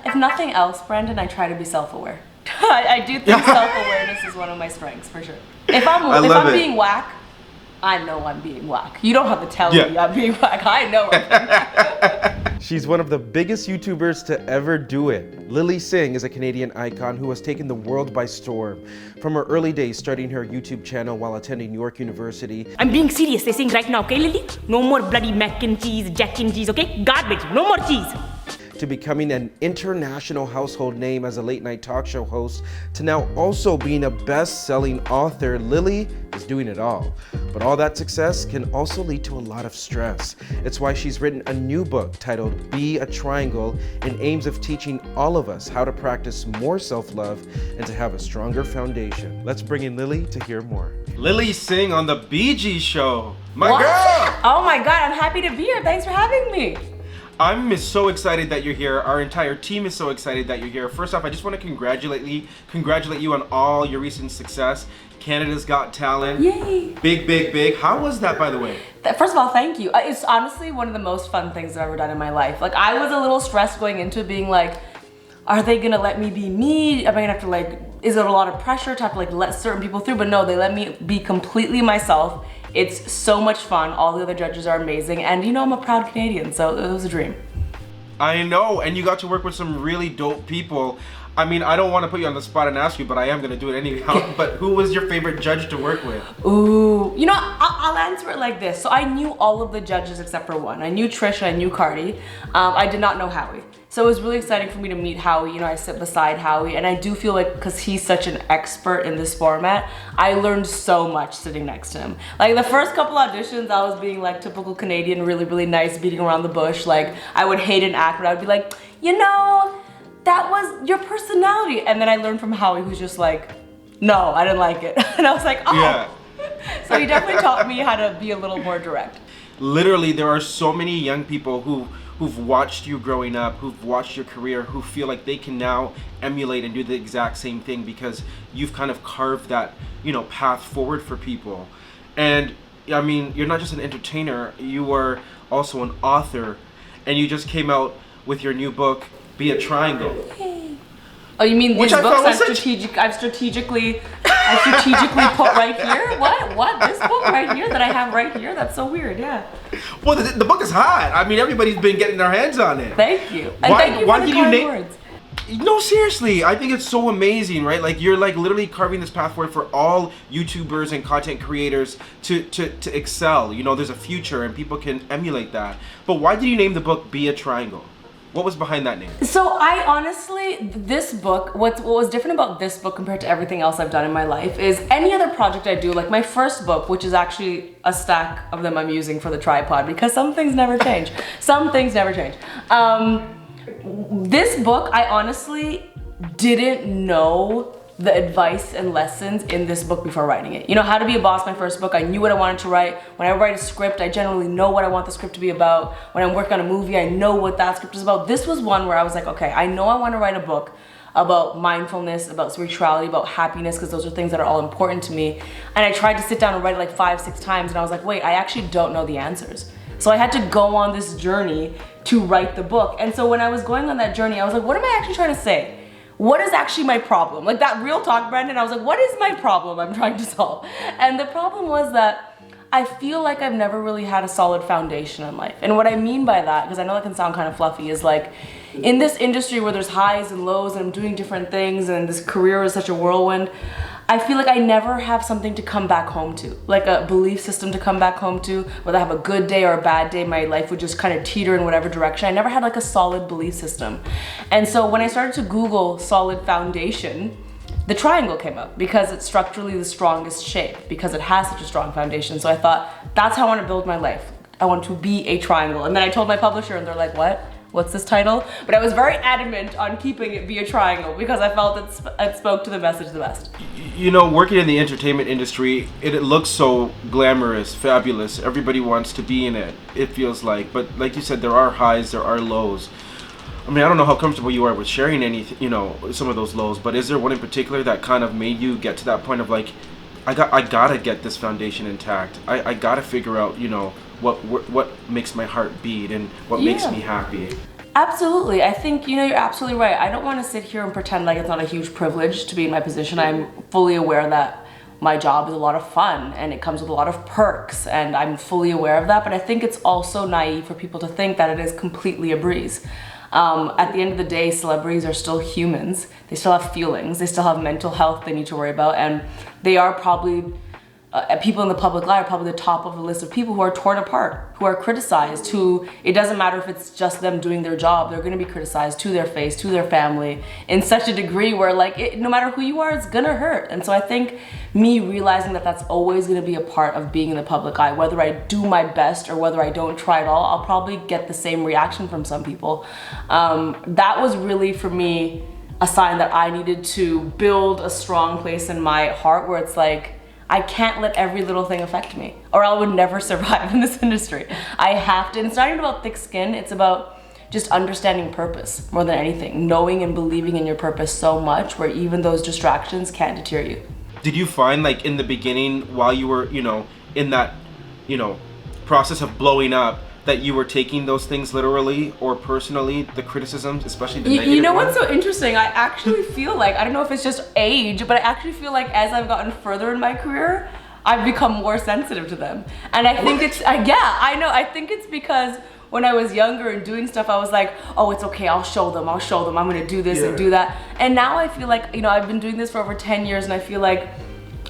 If nothing else, Brandon, I try to be self-aware. I do think self-awareness is one of my strengths for sure. If I'm being whack, I know I'm being whack. You don't have to tell me I'm being whack. I know I'm being whack. She's one of the biggest YouTubers to ever do it. Lilly Singh is a Canadian icon who has taken the world by storm. From her early days starting her YouTube channel while attending York University. I'm being serious, they're saying right now, okay Lilly? No more bloody mac and cheese, jack and cheese, okay? Garbage, no more cheese. To becoming an international household name as a late night talk show host, to now also being a best-selling author, Lilly is doing it all. But all that success can also lead to a lot of stress. It's why she's written a new book titled Be a Triangle in aims of teaching all of us how to practice more self-love and to have a stronger foundation. Let's bring in Lilly to hear more. Lilly Singh on the BG Show. My girl! Oh my God, I'm happy to be here. Thanks for having me. I'm so excited that you're here. Our entire team is so excited that you're here. First off, I just want to congratulate you on all your recent success. Canada's Got Talent. Yay. Big. How was that, by the way? First of all, thank you. It's honestly one of the most fun things I've ever done in my life. Like, I was a little stressed going into it, being like, are they gonna let me be me? Am I gonna have to like, is it a lot of pressure to have to like let certain people through? But no, they let me be completely myself. It's so much fun. All the other judges are amazing. And you know, I'm a proud Canadian, so it was a dream. I know, and you got to work with some really dope people. I mean, I don't want to put you on the spot and ask you, but I am going to do it anyhow. But who was your favorite judge to work with? Ooh, you know, I'll answer it like this. So I knew all of the judges except for one. I knew Trisha, I knew Cardi. I did not know Howie. So it was really exciting for me to meet Howie. You know, I sit beside Howie, and I do feel like, because he's such an expert in this format, I learned so much sitting next to him. Like the first couple auditions, I was being like typical Canadian, really nice, beating around the bush. Like I would hate an act, but I would be like, you know, that was your personality. And then I learned from Howie, who's just like, no, I didn't like it. And I was like, oh. Yeah. So he definitely taught me how to be a little more direct. Literally, there are so many young people who've watched you growing up, who've watched your career, who feel like they can now emulate and do the exact same thing because you've kind of carved that, you know, path forward for people. And I mean, you're not just an entertainer, you are also an author, and you just came out with your new book, Be a Triangle. Oh, you mean these books I've strategically put right here? What? This book right here that I have right here? That's so weird, yeah. Well, the book is hot. I mean, everybody's been getting their hands on it. Thank you. And thank you for the kind words. No, seriously, I think it's so amazing, right? Like, you're like literally carving this path forward for all YouTubers and content creators to excel. You know, there's a future and people can emulate that. But why did you name the book Be a Triangle? What was behind that name? So I honestly, this book, what was different about this book compared to everything else I've done in my life is any other project I do, like my first book, which is actually a stack of them I'm using for the tripod because some things never change. Some things never change. This book, I honestly didn't know the advice and lessons in this book before writing it. You know, How to Be a Boss, my first book, I knew what I wanted to write. When I write a script, I generally know what I want the script to be about. When I'm working on a movie, I know what that script is about. This was one where I was like, okay, I know I want to write a book about mindfulness, about spirituality, about happiness, because those are things that are all important to me. And I tried to sit down and write it like 5-6 times, and I was like, wait, I actually don't know the answers. So I had to go on this journey to write the book. And so when I was going on that journey, I was like, what am I actually trying to say? What is actually my problem? Like that real talk, Brandon, I was like, what is my problem I'm trying to solve? And the problem was that I feel like I've never really had a solid foundation in life. And what I mean by that, because I know that can sound kind of fluffy, is like in this industry where there's highs and lows and I'm doing different things and this career is such a whirlwind, I feel like I never have something to come back home to, like a belief system to come back home to. Whether I have a good day or a bad day, my life would just kind of teeter in whatever direction. I never had like a solid belief system. And so when I started to Google solid foundation, the triangle came up because it's structurally the strongest shape because it has such a strong foundation. So I thought, that's how I want to build my life. I want to be a triangle. And then I told my publisher and they're like, what? What's this title? But I was very adamant on keeping it Be a Triangle because I felt it spoke to the message the best. You know, working in the entertainment industry, it looks so glamorous, fabulous. Everybody wants to be in it, it feels like. But like you said, there are highs, there are lows. I mean, I don't know how comfortable you are with sharing some of those lows, but is there one in particular that kind of made you get to that point of like, I gotta get this foundation intact. I gotta figure out, you know, what makes my heart beat and what makes me happy. Absolutely. I think, you're absolutely right. I don't want to sit here and pretend like it's not a huge privilege to be in my position. I'm fully aware that my job is a lot of fun and it comes with a lot of perks, and I'm fully aware of that. But I think it's also naive for people to think that it is completely a breeze. At the end of the day, celebrities are still humans. They still have feelings. They still have mental health they need to worry about, and they are probably people in the public eye are probably the top of the list of people who are torn apart, who are criticized, who it doesn't matter if it's just them doing their job, they're going to be criticized to their face, to their family, in such a degree where no matter who you are, it's gonna hurt. And so I think me realizing that that's always going to be a part of being in the public eye, whether I do my best or whether I don't try at all, I'll probably get the same reaction from some people. That was really for me a sign that I needed to build a strong place in my heart where it's like, I can't let every little thing affect me, or I would never survive in this industry. I have to, and it's not even about thick skin, it's about just understanding purpose more than anything, knowing and believing in your purpose so much where even those distractions can't deter you. Did you find, like, in the beginning, while you were, in that, process of blowing up, that you were taking those things literally or personally, the criticisms, especially the negative You know ones? what's so interesting? I actually feel like, I don't know if it's just age, but I actually feel like as I've gotten further in my career, I've become more sensitive to them. And I think it's, yeah, I know, I think it's because when I was younger and doing stuff, I was like, oh, it's okay, I'll show them, I'm gonna do this and do that. And now I feel like, I've been doing this for over 10 years and I feel like,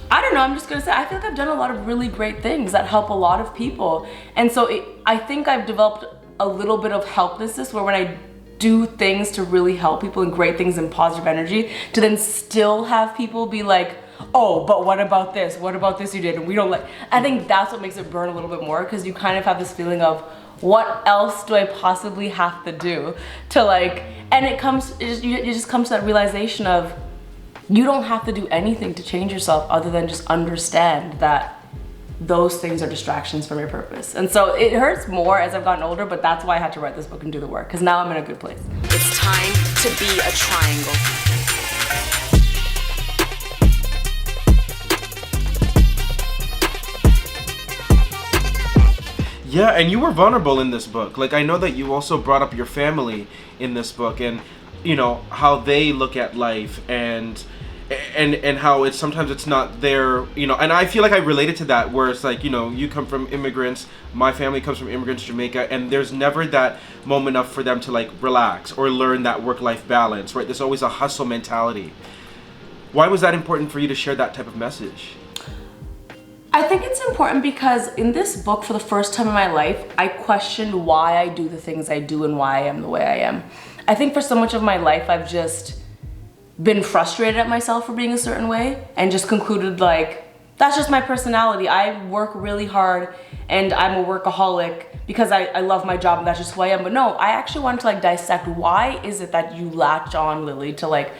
I don't know, I'm just gonna say, I feel like I've done a lot of really great things that help a lot of people. And so I think I've developed a little bit of helplessness where when I do things to really help people and great things and positive energy, to then still have people be like, oh, but what about this? What about this you did? And we don't like, I think that's what makes it burn a little bit more, because you kind of have this feeling of, what else do I possibly have to do to like, and it just comes to that realization of, you don't have to do anything to change yourself other than just understand that those things are distractions from your purpose. And so it hurts more as I've gotten older, but that's why I had to write this book and do the work, because now I'm in a good place. It's time to be a triangle. Yeah, and you were vulnerable in this book. Like, I know that you also brought up your family in this book, and how they look at life, and how it's sometimes it's not their, and I feel like I related to that, where it's like, you come from immigrants, my family comes from immigrants, Jamaica, and there's never that moment enough for them to like relax or learn that work-life balance, right? There's always a hustle mentality. Why was that important for you to share that type of message? I think it's important because in this book, for the first time in my life, I questioned why I do the things I do and why I am the way I am. I think for so much of my life, I've just been frustrated at myself for being a certain way and just concluded like, that's just my personality. I work really hard and I'm a workaholic because I love my job and that's just who I am. But no, I actually wanted to like dissect, why is it that you latch on, Lily, to like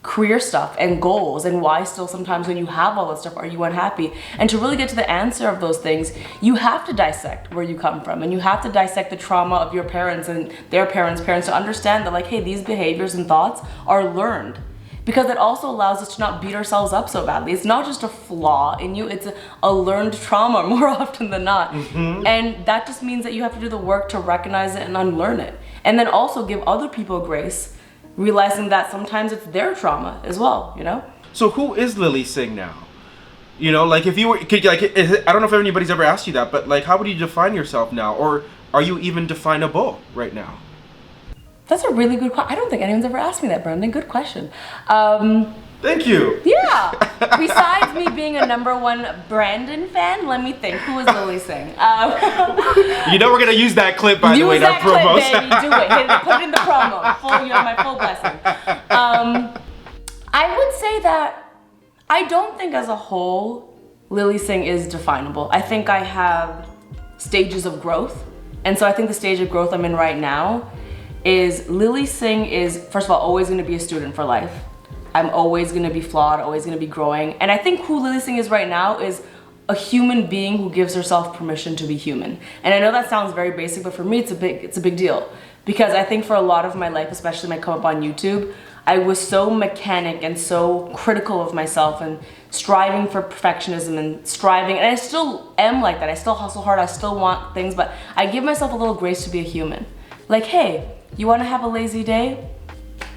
career stuff and goals, and why still sometimes when you have all that stuff are you unhappy? And to really get to the answer of those things, you have to dissect where you come from, and you have to dissect the trauma of your parents and their parents' parents to understand that like, hey, these behaviors and thoughts are learned. Because it also allows us to not beat ourselves up so badly. It's not just a flaw in you, it's a learned trauma more often than not. Mm-hmm. And that just means that you have to do the work to recognize it and unlearn it. And then also give other people grace, realizing that sometimes it's their trauma as well, So who is Lilly Singh now? Like if you were, I don't know if anybody's ever asked you that, but like, how would you define yourself now? Or are you even definable right now? That's a really good question. I don't think anyone's ever asked me that, Brendan. Good question. Thank you. Yeah. Besides me being a #1 Brandon fan, let me think. Who is Lilly Singh? We're gonna use that clip, by the way, in our promos. Use that clip, baby. Do it. Hit it. Put it in the promo. You have my full blessing. I would say that I don't think as a whole Lilly Singh is definable. I think I have stages of growth, and so I think the stage of growth I'm in right now is Lilly Singh is, first of all, always going to be a student for life. I'm always going to be flawed, always going to be growing. And I think who Lilly Singh is right now is a human being who gives herself permission to be human. And I know that sounds very basic, but for me, it's a big deal. Because I think for a lot of my life, especially when I come up on YouTube, I was so mechanic and so critical of myself and striving for perfectionism and I still am like that. I still hustle hard, I still want things, but I give myself a little grace to be a human. Like, hey, You want to have a lazy day?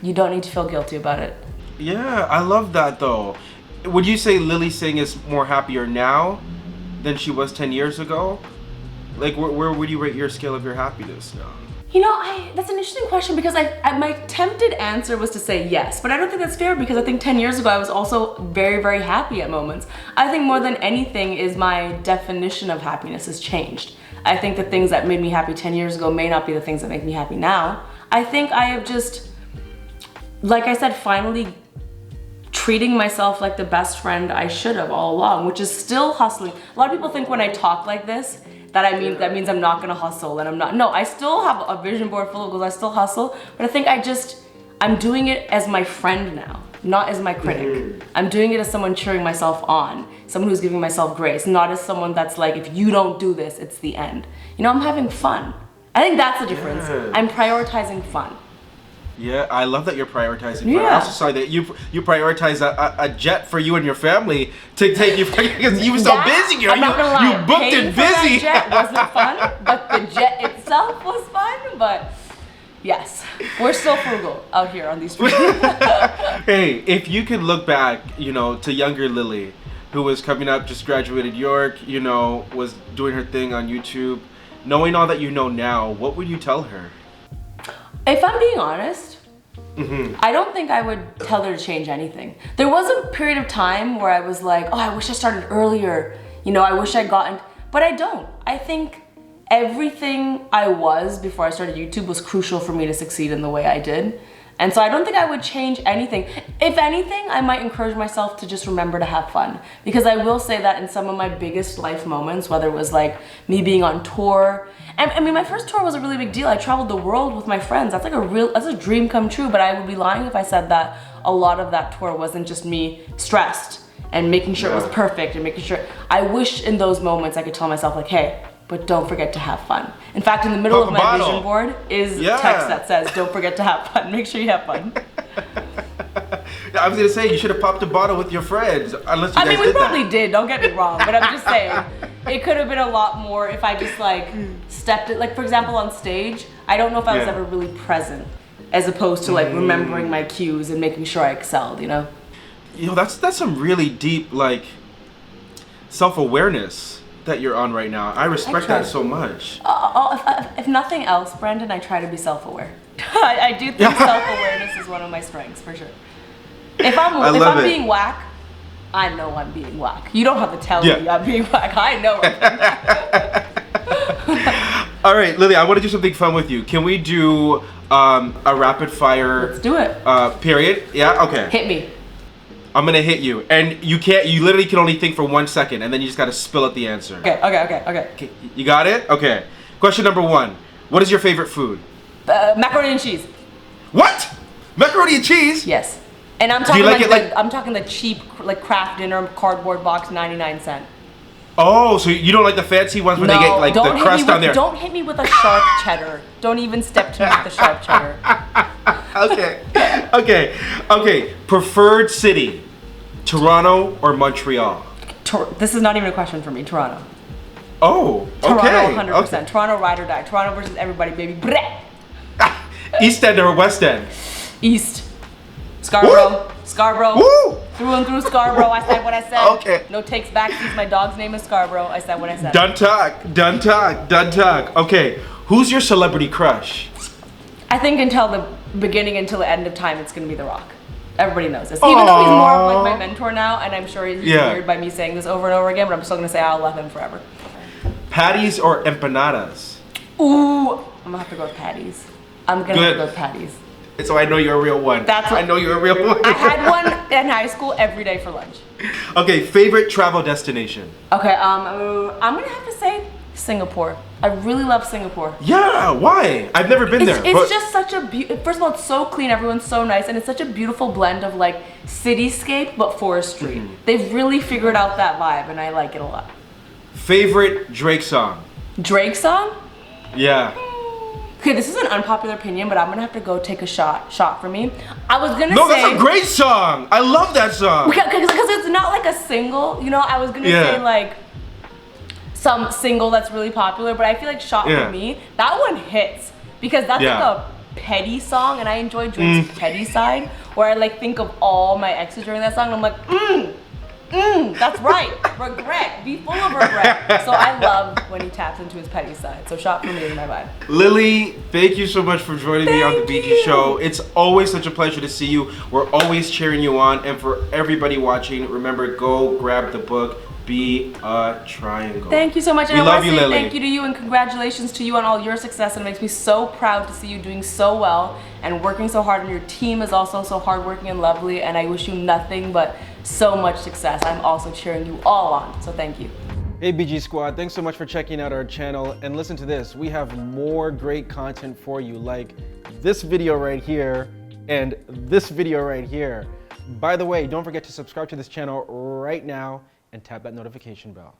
You don't need to feel guilty about it. Yeah, I love that though. Would you say Lilly Singh is more happier now than she was 10 years ago? Like, where would you rate your scale of your happiness now? You know, that's an interesting question because my tempted answer was to say yes, but I don't think that's fair because I think 10 years ago I was also very, very happy at moments. I think more than anything is my definition of happiness has changed. I think the things that made me happy 10 years ago may not be the things that make me happy now. I think I have just, like I said, finally treating myself like the best friend I should have all along, which is still hustling. A lot of people think when I talk like this, that means I'm not gonna hustle and I'm not. No, I still have a vision board full of goals, I still hustle, but I think I'm doing it as my friend now, not as my critic. I'm doing it as someone cheering myself on, someone who's giving myself grace, not as someone that's like, if you don't do this, it's the end. You know, I'm having fun. I think that's the difference. I'm prioritizing fun. Yeah, I love that you're prioritizing fun. I also saw that you prioritize a jet for you and your family to take you because you were so busy. I'm not gonna lie, you booked paying it for that busy. jet wasn't fun, but the jet itself was fun. But yes, we're still frugal out here on these streets. Hey, if you could look back, you know, to younger Lilly, who was coming up, just graduated York, you know, was doing her thing on YouTube, knowing all that you know now, what would you tell her? If I'm being honest, I don't think I would tell her to change anything. There was a period of time where I was like, oh, I wish I started earlier. You know, I wish I'd gotten, but I don't. I think everything I was before I started YouTube was crucial for me to succeed in the way I did. And so I don't think I would change anything. If anything, I might encourage myself to just remember to have fun. Because I will say that in some of my biggest life moments, whether it was like me being on tour, and I mean, my first tour was a really big deal. I traveled the world with my friends. That's like that's a dream come true, but I would be lying if I said that a lot of that tour wasn't just me stressed and making sure it was perfect and making sure. I wish in those moments I could tell myself like, hey, but don't forget to have fun. In fact, in the middle of my vision board is text that says, don't forget to have fun. Make sure you have fun. I was gonna say, you should have popped a bottle with your friends, unless you guys we did probably that. did, don't get me wrong, but I'm just saying, it could have been a lot more if I just like stepped it, like for example on stage, I don't know if I was ever really present, as opposed to like remembering my cues and making sure I excelled, you know? You know, that's some really deep, like, self-awareness that you're on right now. I respect that so much. If nothing else, Brandon, I try to be self-aware. I do think self-awareness is one of my strengths, for sure. If I'm being whack, I know I'm being whack. You don't have to tell me I'm being whack. I know it. All right, Lilly, I want to do something fun with you. Can we do a rapid fire? Let's do it. Period. Yeah. Okay. Hit me. I'm gonna hit you, and you can't. You literally can only think for 1 second, and then you just gotta spill out the answer. Okay. You got it? Okay. Question number 1. What is your favorite food? Macaroni and cheese. What? Macaroni and cheese? Yes. And I'm talking I'm talking the cheap like Kraft Dinner cardboard box, 99¢. Oh, so you don't like the fancy ones where they get like the crust on there? Don't hit me with a sharp cheddar. Don't even step to me with the sharp cheddar. Okay. Preferred city, Toronto or Montreal? This is not even a question for me. Toronto. Oh, okay. Toronto, 100%. Okay. Toronto, ride or die. Toronto versus everybody, baby. East End or West End? East. Scarborough. Woo! Scarborough. Woo! Through and through Scarborough. I said what I said. Okay. No takes back. My dog's name is Scarborough. I said what I said. Done talk. Okay. Who's your celebrity crush? I think until the end of time, it's gonna be The Rock. Everybody knows this. Even though he's more of like my mentor now, and I'm sure he's weird by me saying this over and over again, but I'm still gonna say I'll love him forever. Patties or empanadas? Ooh, I'm gonna have to go with patties. I'm gonna have to go with patties. So I know you're a real one. I know you're a real one. I had one in high school every day for lunch. Okay, favorite travel destination? Okay, I'm gonna have to say Singapore. I really love Singapore. Yeah, why? I've never been there. It's just such a first of all, it's so clean, everyone's so nice, and it's such a beautiful blend of like cityscape but forestry. They've really figured out that vibe, and I like it a lot. Favorite Drake song? Drake song? Yeah. Okay, this is an unpopular opinion, but I'm gonna have to go take a shot for me. I was gonna say... No, that's a great song! I love that song! Because it's not like a single, you know, I was gonna say like some single that's really popular, but I feel like Shot for me, that one hits. Because that's like petty song, and I enjoy Drake's petty side, where I like think of all my exes during that song, and I'm like, that's right, regret, be full of regret. So I love when he taps into his petty side. So Shot for me is my vibe. Lily, thank you so much for joining me on the BG Show. It's always such a pleasure to see you. We're always cheering you on. And for everybody watching, remember, go grab the book, Be a Triangle. Thank you so much. And We I love want you, to say Lily. thank you to you and congratulations to you on all your success. And it makes me so proud to see you doing so well and working so hard. And your team is also so hardworking and lovely. And I wish you nothing but so much success. I'm also cheering you all on. So thank you. Hey BG Squad, thanks so much for checking out our channel. And listen to this, we have more great content for you, like this video right here and this video right here. By the way, don't forget to subscribe to this channel right now and tap that notification bell.